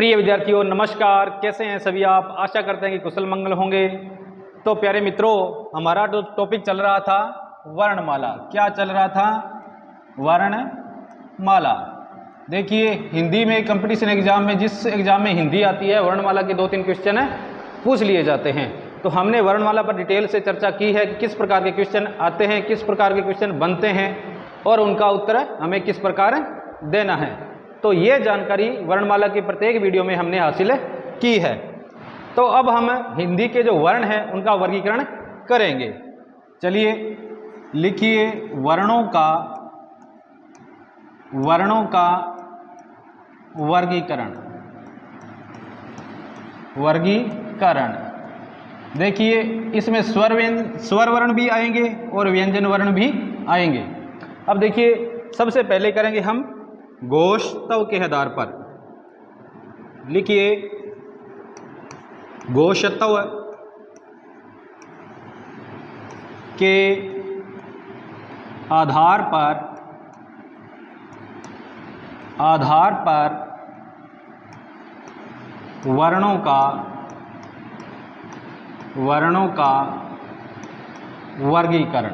प्रिय विद्यार्थियों नमस्कार, कैसे हैं सभी आप। आशा करते हैं कि कुशल मंगल होंगे। तो प्यारे मित्रों, हमारा जो टॉपिक चल रहा था वर्णमाला, क्या चल रहा था? वर्णमाला। देखिए हिंदी में कंपटीशन एग्जाम में, जिस एग्जाम में हिंदी आती है, वर्णमाला के 2-3 क्वेश्चन पूछ लिए जाते हैं। तो हमने वर्णमाला पर डिटेल से चर्चा की है कि किस प्रकार के क्वेश्चन आते हैं, किस प्रकार के क्वेश्चन बनते हैं और उनका उत्तर हमें किस प्रकार देना है। तो ये जानकारी वर्णमाला की प्रत्येक वीडियो में हमने हासिल की है। तो अब हम हिंदी के जो वर्ण हैं उनका वर्गीकरण करेंगे। चलिए लिखिए, वर्णों का वर्गीकरण। देखिए इसमें स्वर वर्ण भी आएंगे और व्यंजन वर्ण भी आएंगे। अब देखिए सबसे पहले करेंगे हम गोष्ठव के आधार पर। लिखिए गोष्ठव के आधार पर वर्णों का वर्गीकरण।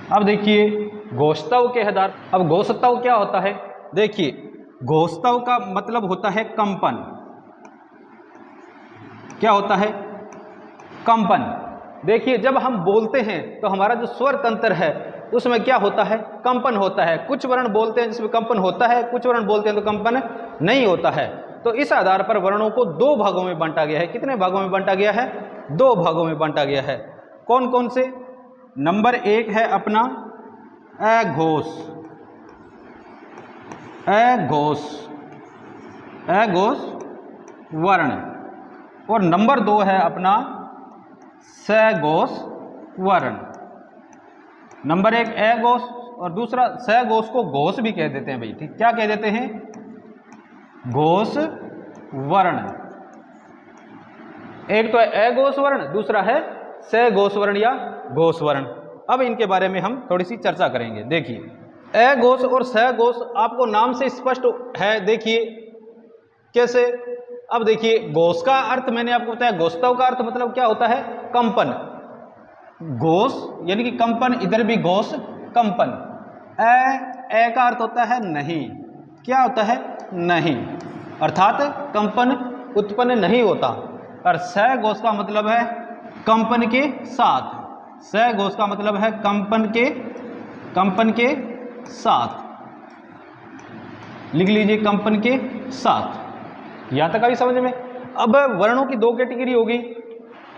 अब देखिए गोष्ठव के आधार। अब गोष्ठव क्या होता है? देखिए गोष्ठव का मतलब होता है कंपन। क्या होता है? कंपन। देखिए जब हम बोलते हैं तो हमारा जो स्वर तंत्र है उसमें क्या होता है? कंपन होता है। कुछ वर्ण बोलते हैं जिसमें कंपन होता है, कुछ वर्ण बोलते हैं तो कंपन नहीं होता है। तो इस आधार पर वर्णों को 2 भागों में बांटा गया है। कितने भागों में बांटा गया है? 2 भागों में बांटा गया है। कौन कौन से? नंबर 1 है अपना अघोष वर्ण, और नंबर 2 है अपना सघोष वर्ण। नंबर 1 अघोष और दूसरा सघोष को घोष भी कह देते हैं भाई। ठीक, क्या कह देते हैं? घोष वर्ण। एक तो है अघोष वर्ण, दूसरा है सघोष वर्ण या घोष वर्ण। अब इनके बारे में हम थोड़ी सी चर्चा करेंगे। देखिए अघोष और सघोष आपको नाम से स्पष्ट है। देखिए कैसे? अब देखिए घोष का अर्थ मैंने आपको बताया। गोष्ठव का अर्थ मतलब क्या होता है? कंपन। घोष यानी कि कंपन, इधर भी घोष कंपन। ए का अर्थ होता है नहीं। क्या होता है? नहीं, अर्थात कंपन उत्पन्न नहीं होता। और सघोष का मतलब है कंपन के साथ। सघोष का मतलब है कंपन के साथ। लिख लीजिए, कंपन के साथ। यहां तक अभी समझ में। अब वर्णों की 2 कैटेगरी होगी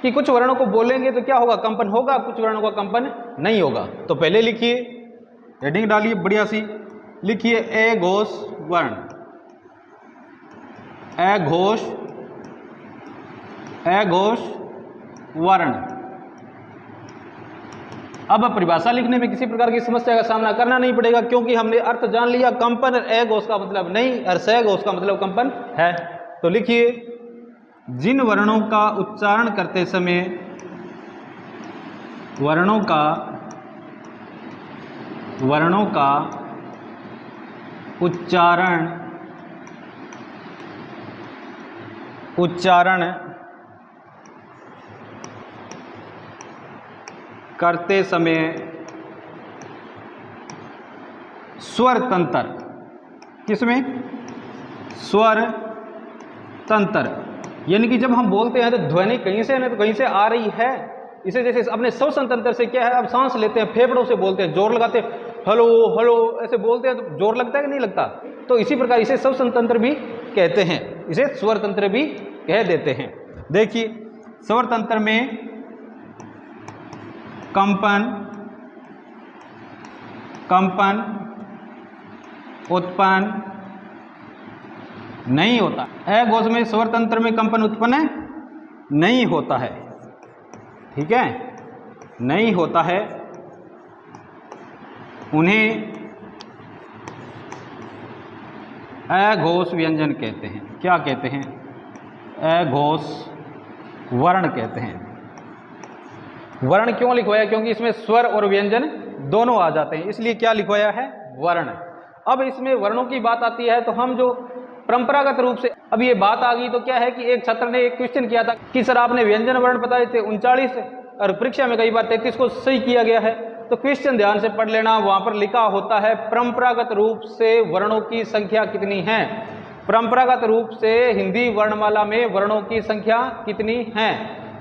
कि कुछ वर्णों को बोलेंगे तो क्या होगा? कंपन होगा, कुछ वर्णों का कंपन नहीं होगा। तो पहले लिखिए, हेडिंग डालिए बढ़िया सी। लिखिए अघोष वर्ण। अघोष वर्ण। अब परिभाषा लिखने में किसी प्रकार की समस्या का सामना करना नहीं पड़ेगा, क्योंकि हमने अर्थ जान लिया। कंपन अघोष का मतलब नहीं और सघोष का मतलब कंपन है। तो लिखिए, जिन वर्णों का उच्चारण करते समय वर्णों का उच्चारण करते समय स्वर तंत्र, किसमें? स्वर तंत्र, यानी कि जब हम बोलते हैं तो ध्वनि कहीं से ना तो कहीं से आ रही है। इसे जैसे अपने श्वसन तंत्र से क्या है, अब सांस लेते हैं फेफड़ों से बोलते हैं, जोर लगाते हैं, हेलो हेलो ऐसे बोलते हैं तो जोर लगता है कि नहीं लगता? तो इसी प्रकार इसे श्वसन तंत्र भी कहते हैं, इसे स्वर तंत्र भी कह देते हैं। देखिए स्वर तंत्र में कंपन उत्पन्न नहीं होता। अघोष में स्वर तंत्र में कंपन उत्पन्न नहीं होता है। ठीक है, नहीं होता है। उन्हें अघोष व्यंजन कहते हैं। क्या कहते हैं? अघोष वर्ण कहते हैं। वर्ण क्यों लिखवाया? क्योंकि इसमें स्वर और व्यंजन दोनों आ जाते हैं, इसलिए क्या लिखवाया है, वर्ण। अब इसमें वर्णों की बात आती है तो हम जो परंपरागत रूप से, अब ये बात आ गई तो क्या है कि एक छात्र ने एक क्वेश्चन किया था कि सर आपने व्यंजन वर्ण बताए थे 39 और परीक्षा में कई बार 33 को सही किया गया है। तो क्वेश्चन ध्यान से पढ़ लेना, वहां पर लिखा होता है परंपरागत रूप से वर्णों की संख्या कितनी है। परंपरागत रूप से हिंदी वर्णमाला में वर्णों की संख्या कितनी है।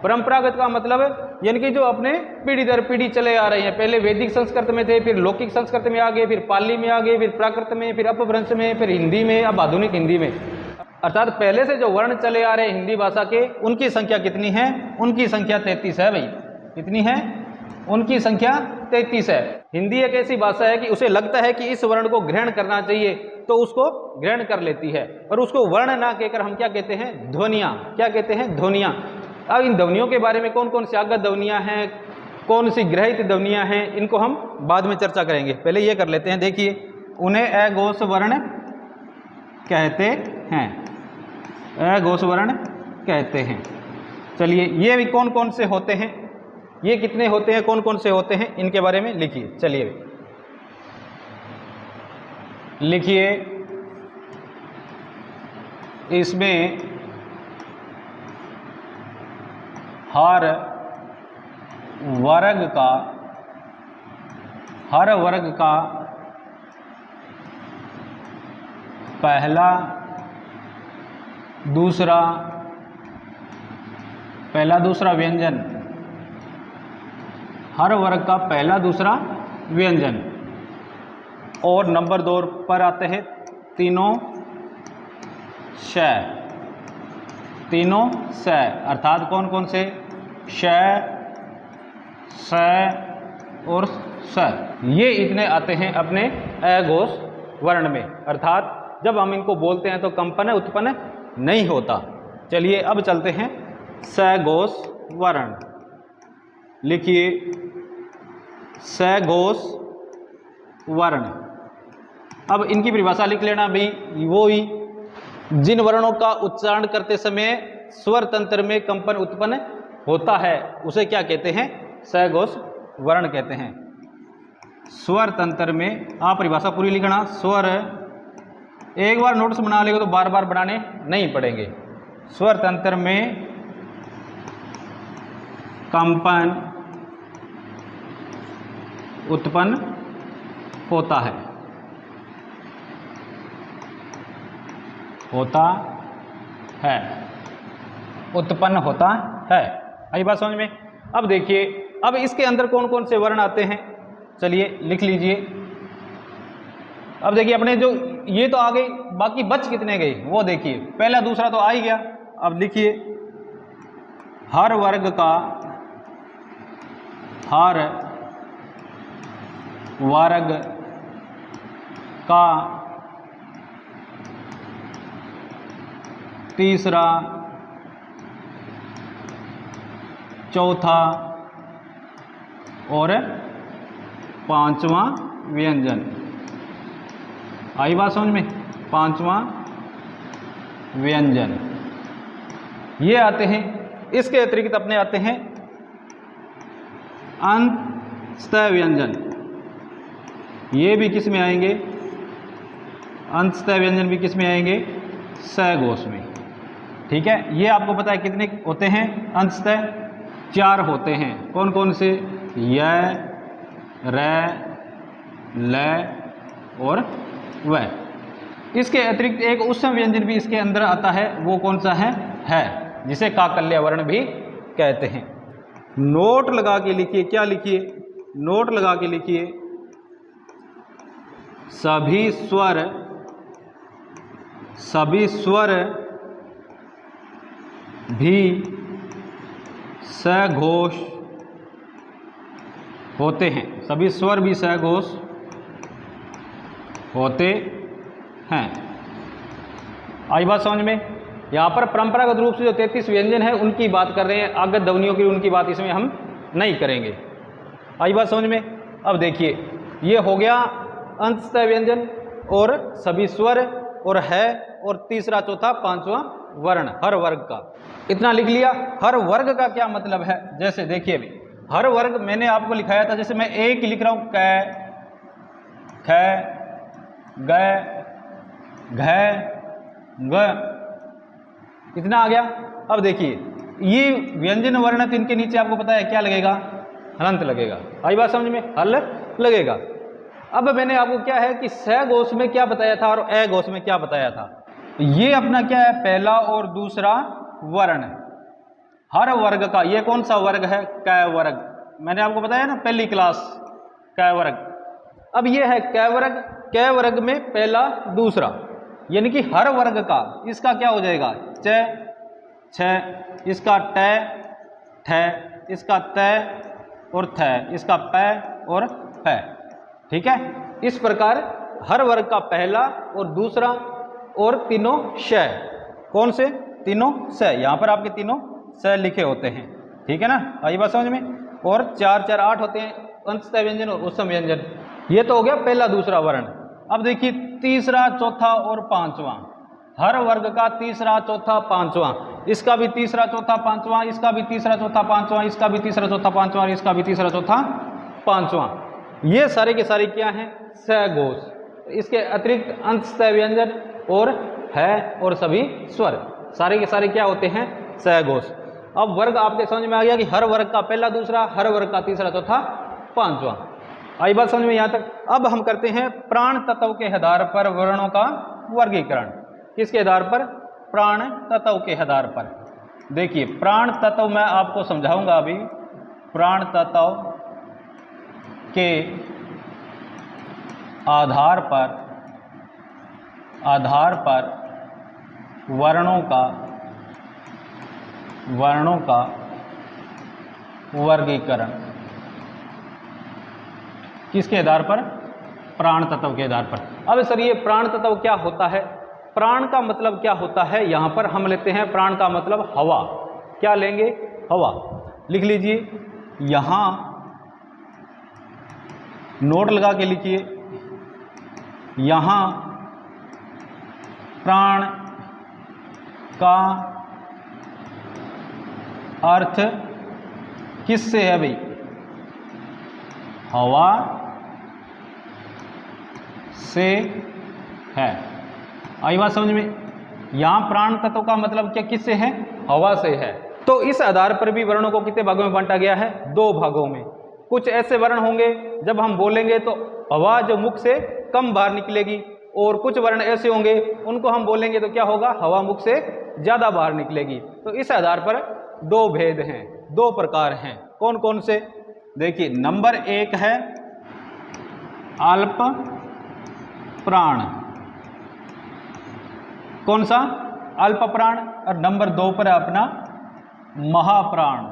परंपरागत का मतलब यानी कि जो अपने पीढ़ी दर पीढ़ी चले आ रहे हैं, पहले वैदिक संस्कृत में थे, फिर लौकिक संस्कृत में आ गए, फिर पाली में आ गए, फिर प्राकृत में, फिर अपभ्रंश में, फिर हिंदी में, अब आधुनिक हिंदी में। अर्थात पहले से जो वर्ण चले आ रहे हैं हिंदी भाषा के, उनकी संख्या कितनी है, उनकी संख्या 33 है भाई। कितनी है, उनकी संख्या 33 है। हिंदी एक ऐसी भाषा है कि उसे लगता है कि इस वर्ण को ग्रहण करना चाहिए तो उसको ग्रहण कर लेती है, और उसको वर्ण ना कहकर हम क्या कहते हैं, ध्वनियाँ। क्या कहते हैं, ध्वनियाँ। अब इन ध्वनियों के बारे में कौन कौन सी आगत ध्वनियाँ हैं, कौन सी ग्रहित ध्वनियाँ हैं, इनको हम बाद में चर्चा करेंगे। पहले ये कर लेते हैं। देखिए, उन्हें अघोष वर्ण कहते हैं, अघोष वर्ण कहते हैं। चलिए, ये भी कौन कौन से होते हैं, ये कितने होते हैं, कौन कौन से होते हैं, इनके बारे में लिखिए। चलिए लिखिए, इसमें हर वर्ग का पहला दूसरा व्यंजन, हर वर्ग का पहला दूसरा व्यंजन, और नंबर 2 पर आते हैं तीनों श, तीनों स, अर्थात कौन कौन से, श, स और स, ये इतने आते हैं अपने अघोष वर्ण में। अर्थात जब हम इनको बोलते हैं तो कंपन उत्पन्न नहीं होता। चलिए अब चलते हैं सघोष वर्ण। लिखिए, सघोष वर्ण। अब इनकी परिभाषा लिख लेना भाई, वो ही जिन वर्णों का उच्चारण करते समय स्वर तंत्र में कंपन उत्पन्न होता है उसे क्या कहते हैं, सघोष वर्ण कहते हैं। स्वर तंत्र में, आप परिभाषा पूरी लिखना। स्वर, एक बार नोट्स बना लेगा तो बार बार बनाने नहीं पड़ेंगे। स्वर तंत्र में कंपन उत्पन्न होता है, उत्पन्न होता है। आई बात समझ में। अब देखिए, अब इसके अंदर कौन कौन से वर्ण आते हैं, चलिए लिख लीजिए। अब देखिए, अपने जो ये तो आ गई, बाकी बच कितने गए वो देखिए। पहला दूसरा तो आ ही गया। अब लिखिए, हर वर्ग का तीसरा, चौथा और पांचवा व्यंजन। आई बात समझ में, पांचवा व्यंजन ये आते हैं। इसके अतिरिक्त अपने आते हैं अंतः व्यंजन। ये भी किस में आएंगे, अंतः व्यंजन भी किस में आएंगे, सघोष में। ठीक है, ये आपको पता है कितने होते हैं अंतः, 4 होते हैं। कौन कौन से, य, र, ल और व। इसके अतिरिक्त एक उत्सव व्यंजन भी इसके अंदर आता है, वो कौन सा है, जिसे काकल्य वर्ण भी कहते हैं। नोट लगा के लिखिए, क्या लिखिए, नोट लगा के लिखिए, सभी स्वर भी सघोष होते हैं, सभी स्वर भी सघोष होते हैं। आई बात समझ में। यहाँ पर परंपरागत रूप से जो 33 व्यंजन है उनकी बात कर रहे हैं, आगत ध्वनियों की उनकी बात इसमें हम नहीं करेंगे। आई बात समझ में। अब देखिए, ये हो गया अंतः व्यंजन और सभी स्वर और है, और तीसरा, चौथा, पांचवा वर्ण हर वर्ग का। इतना लिख लिया। हर वर्ग का क्या मतलब है, जैसे देखिए भी, हर वर्ग मैंने आपको लिखाया था, जैसे मैं एक लिख रहा हूँ, कै, ख, ग, घ, ग, इतना आ गया। अब देखिए ये व्यंजन वर्ण, तो इनके नीचे आपको पता है क्या लगेगा, हलंत लगेगा। आई बात समझ में, हल लगेगा। अब मैंने आपको क्या है कि स घोष में क्या बताया था और ए घोष में क्या बताया था। ये अपना क्या है, पहला और दूसरा वर्ण। हर वर्ग का ये कौन सा वर्ग है, कै वर्ग। मैंने आपको बताया ना पहली क्लास, कै वर्ग। अब ये है कै वर्ग, कै वर्ग में पहला दूसरा, यानी कि हर वर्ग का इसका क्या हो जाएगा, च, छ, इसका ट, ठ, इसका त और थ, इसका प और फ। ठीक है, इस प्रकार हर वर्ग का पहला और दूसरा और तीनों श, कौन से तीनों स, यहाँ पर आपके तीनों स लिखे होते हैं। ठीक है ना, आई बात समझ में। और 4 4 8 होते हैं अंतः व्यंजन और उत्सम व्यंजन। ये तो हो गया पहला दूसरा वर्ण। अब देखिए तीसरा, चौथा और पांचवा, हर वर्ग का तीसरा, चौथा, पांचवा, इसका भी तीसरा, चौथा, पांचवा, इसका भी तीसरा, चौथा, पांचवा, इसका भी तीसरा, चौथा, पांचवा और इसका भी तीसरा, चौथा, पांचवा। ये सारे के सारे क्या हैं, सघोष। इसके अतिरिक्त अंत व्यंजन और है और सभी स्वर, सारे के सारे क्या होते हैं, सघोष। अब वर्ग आपके समझ में आ गया कि हर वर्ग का पहला दूसरा, हर वर्ग का तीसरा, चौथा, पांचवा। आई बात समझ में यहाँ तक। अब हम करते हैं प्राण तत्व के आधार पर वर्णों का वर्गीकरण। किसके आधार पर, प्राण तत्व के आधार पर। देखिए प्राण तत्व मैं आपको समझाऊंगा अभी। प्राण तत्व के आधार पर वर्णों का वर्गीकरण। किसके आधार पर, प्राण तत्व के आधार पर। अब सर ये प्राण तत्व क्या होता है, प्राण का मतलब क्या होता है, यहां पर हम लेते हैं प्राण का मतलब हवा। क्या लेंगे, हवा। लिख लीजिए, यहां नोट लगा के लिखिए, यहां प्राण का अर्थ किससे है भाई, हवा से है। आई बात समझ में। यहां प्राण तत्व का मतलब क्या, किससे है, हवा से है। तो इस आधार पर भी वर्णों को कितने भागों में बांटा गया है, 2 भागों में। कुछ ऐसे वर्ण होंगे जब हम बोलेंगे तो हवा जो मुख से कम बाहर निकलेगी, और कुछ वर्ण ऐसे होंगे उनको हम बोलेंगे तो क्या होगा, हवा मुख से ज्यादा बाहर निकलेगी। तो इस आधार पर 2 भेद हैं, 2 प्रकार हैं। कौन कौन से, देखिए नंबर 1 है अल्प प्राण। कौन सा, अल्प प्राण। और नंबर 2 पर है अपना महाप्राण।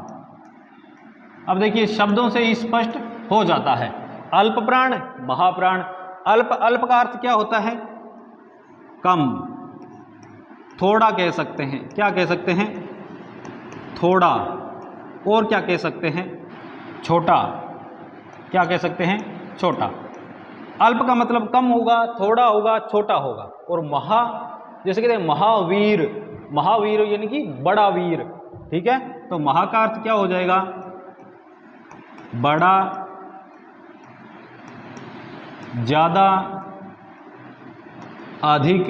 अब देखिए शब्दों से स्पष्ट हो जाता है, अल्प प्राण, महाप्राण। अल्प, अल्प का अर्थ क्या होता है, कम, थोड़ा कह सकते हैं। क्या कह सकते हैं, थोड़ा। और क्या कह सकते हैं, छोटा। क्या कह सकते हैं, छोटा। अल्प का मतलब कम होगा, थोड़ा होगा, छोटा होगा। और महा, जैसे कहते हैं महावीर, महावीर यानी कि बड़ा वीर। ठीक है, तो महा का अर्थ क्या हो जाएगा, बड़ा, ज्यादा, अधिक,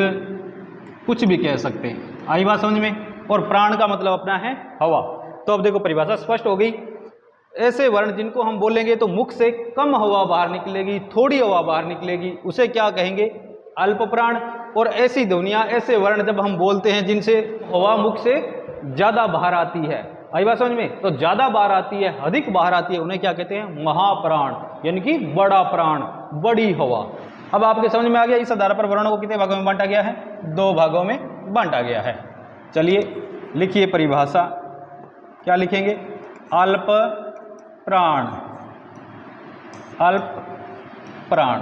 कुछ भी कह सकते हैं। आई बात समझ में। और प्राण का मतलब अपना है हवा। तो अब देखो परिभाषा स्पष्ट हो गई। ऐसे वर्ण जिनको हम बोलेंगे तो मुख से कम हवा बाहर निकलेगी, थोड़ी हवा बाहर निकलेगी, उसे क्या कहेंगे, अल्प प्राण। और ऐसी ध्वनियां, ऐसे वर्ण जब हम बोलते हैं जिनसे हवा मुख से ज्यादा बाहर आती है, आई बात समझ में, तो ज्यादा बाहर आती है, अधिक बाहर आती है, उन्हें क्या कहते हैं, महाप्राण, यानी कि बड़ा प्राण, बड़ी हवा। अब आपके समझ में आ गया। इस आधार पर वर्णों को कितने भागों में बांटा गया है, 2 भागों में बांटा गया है। चलिए लिखिए परिभाषा, क्या लिखेंगे, अल्प प्राण, अल्प प्राण।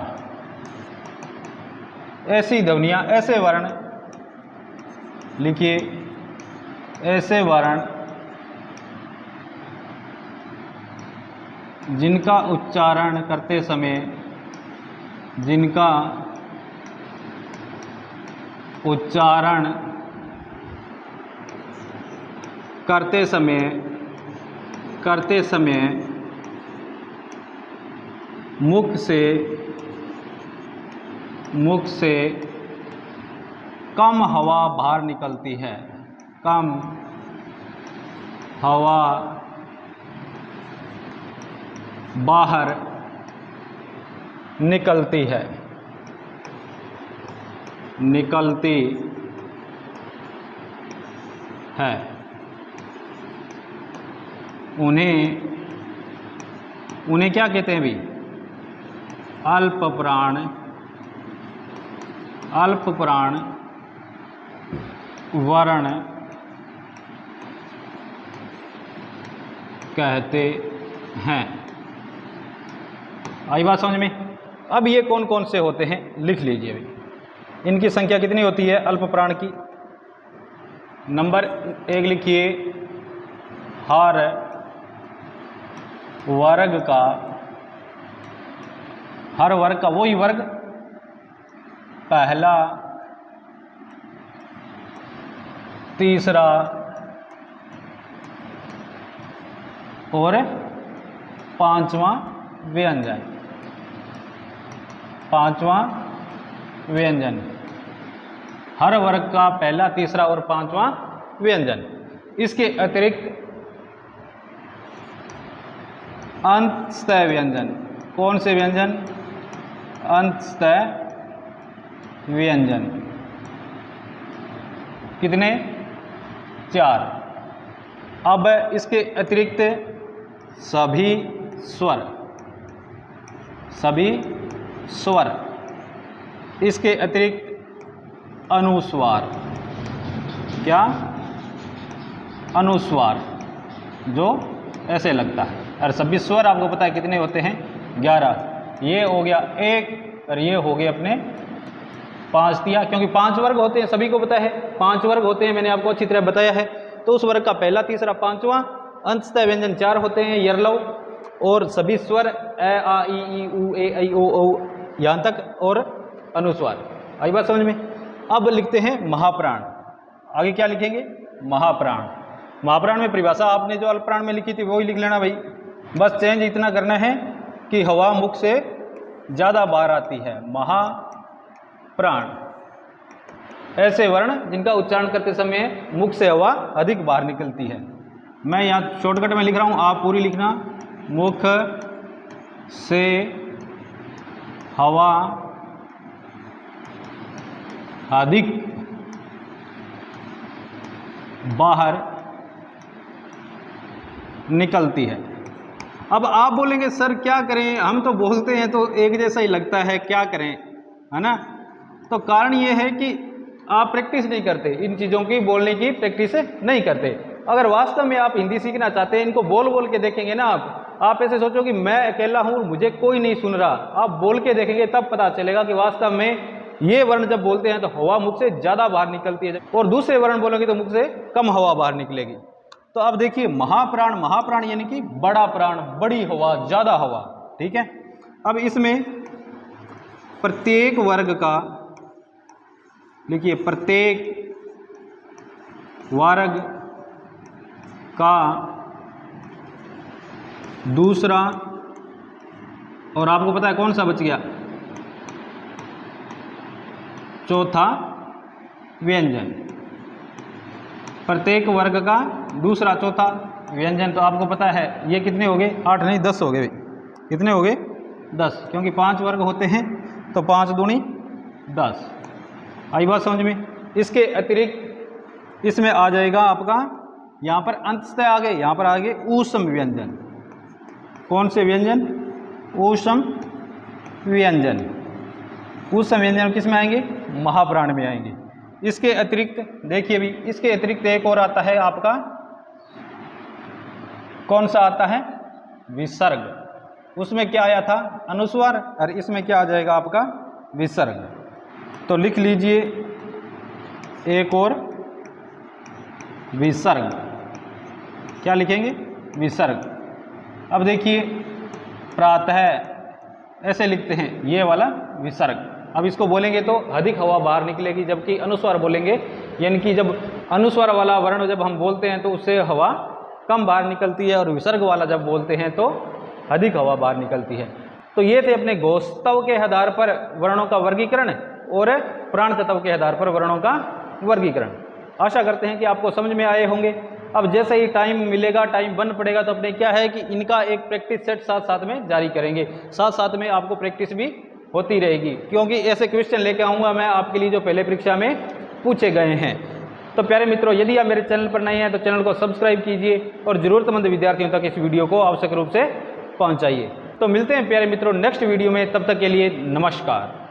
ऐसी ध्वनियां, ऐसे वर्ण लिखिए, ऐसे वर्ण जिनका उच्चारण करते समय, जिनका उच्चारण करते समय मुख से कम हवा बाहर निकलती है, कम हवा बाहर निकलती है, उन्हें क्या कहते हैं भी? अल्प प्राण वर्ण कहते हैं। आई बात समझ में? अब ये कौन कौन से होते हैं लिख लीजिए अभी। इनकी संख्या कितनी होती है अल्प प्राण की? नंबर 1 लिखिए, हर वर्ग का वही वर्ग पहला, तीसरा और पांचवा व्यंजन, हर वर्ग का पहला, तीसरा और पांचवा व्यंजन। इसके अतिरिक्त अंतःस्थय व्यंजन। कौन से व्यंजन? अंतःस्थय व्यंजन। कितने? 4। अब इसके अतिरिक्त सभी स्वर, इसके अतिरिक्त अनुस्वार। क्या? अनुस्वार, जो ऐसे लगता है। और सभी स्वर आपको पता है कितने होते हैं? 11। ये हो गया 1 और ये हो गए अपने 5 दिया, क्योंकि 5 वर्ग होते हैं, सभी को पता है 5 वर्ग होते हैं, मैंने आपको अच्छी तरह बताया है। तो उस वर्ग का पहला, तीसरा, पांचवा, अंतःस्थय व्यंजन 4 होते हैं, यरलव, और सभी स्वर ए, आ, ई, उ, ए, ऐ, ओ, औ यहाँ तक, और अनुस्वार। आई बात समझ में? अब लिखते हैं महाप्राण। आगे क्या लिखेंगे? महाप्राण। महाप्राण में परिभाषा आपने जो अल्पप्राण में लिखी थी वही लिख लेना भाई। बस चेंज इतना करना है कि हवा मुख से ज़्यादा बाहर आती है। महाप्राण ऐसे वर्ण जिनका उच्चारण करते समय मुख से हवा अधिक बाहर निकलती है। मैं यहाँ शॉर्टकट में लिख रहा हूँ, आप पूरी लिखना। मुख से हवा अधिक बाहर निकलती है। अब आप बोलेंगे सर क्या करें, हम तो बोलते हैं तो एक जैसा ही लगता है, क्या करें, है ना? तो कारण ये है कि आप प्रैक्टिस नहीं करते, इन चीज़ों की बोलने की प्रैक्टिस नहीं करते। अगर वास्तव में आप हिंदी सीखना चाहते हैं, इनको बोल बोल के देखेंगे ना आप ऐसे सोचो कि मैं अकेला हूँ, मुझे कोई नहीं सुन रहा। आप बोल के देखेंगे तब पता चलेगा कि वास्तव में ये वर्ण जब बोलते हैं तो हवा मुख से ज़्यादा बाहर निकलती है, और दूसरे वर्ण बोलोगे तो मुख से कम हवा बाहर निकलेगी। तो अब देखिए महाप्राण, महाप्राण यानी कि बड़ा प्राण, बड़ी हवा, ज़्यादा हवा, ठीक है। अब इसमें प्रत्येक वर्ग का लिखिए, प्रत्येक वर्ग का दूसरा, और आपको पता है कौन सा बच गया? चौथा व्यंजन। प्रत्येक वर्ग का दूसरा, चौथा व्यंजन। तो आपको पता है ये कितने हो गए? 8 नहीं 10 हो गए। कितने हो गए? 10, क्योंकि 5 वर्ग होते हैं तो 5 दूनी 10। आई बात समझ में? इसके अतिरिक्त इसमें आ जाएगा आपका, यहाँ पर अंतःस्थय आ गए, यहाँ पर आ गए ऊष्म व्यंजन। कौन से व्यंजन? ऊष्म व्यंजन। ऊष्म व्यंजन किस में आएंगे? महाप्राण में आएंगे। इसके अतिरिक्त देखिए भी, इसके अतिरिक्त एक और आता है आपका, कौन सा आता है? विसर्ग। उसमें क्या आया था? अनुस्वार, और इसमें क्या आ जाएगा आपका? विसर्ग। तो लिख लीजिए एक और विसर्ग। क्या लिखेंगे? विसर्ग। अब देखिए प्रातः ऐसे लिखते हैं, ये वाला विसर्ग। अब इसको बोलेंगे तो अधिक हवा बाहर निकलेगी, जबकि अनुस्वार बोलेंगे, यानी कि जब अनुस्वार वाला वर्ण जब हम बोलते हैं तो उससे हवा कम बाहर निकलती है, और विसर्ग वाला जब बोलते हैं तो अधिक हवा बाहर निकलती है। तो ये थे अपने घोष तत्व के आधार पर वर्णों का वर्गीकरण और प्राण तत्व के आधार पर वर्णों का वर्गीकरण। आशा करते हैं कि आपको समझ में आए होंगे। अब जैसे ही टाइम मिलेगा, टाइम बन पड़ेगा, तो अपने क्या है कि इनका एक प्रैक्टिस सेट साथ साथ में जारी करेंगे, साथ साथ में आपको प्रैक्टिस भी होती रहेगी, क्योंकि ऐसे क्वेश्चन लेके आऊँगा मैं आपके लिए जो पहले परीक्षा में पूछे गए हैं। तो प्यारे मित्रों, यदि आप मेरे चैनल पर नए हैं तो चैनल को सब्सक्राइब कीजिए और ज़रूरतमंद विद्यार्थियों तक इस वीडियो को आवश्यक रूप से पहुँचाइए। तो मिलते हैं प्यारे मित्रों नेक्स्ट वीडियो में, तब तक के लिए नमस्कार।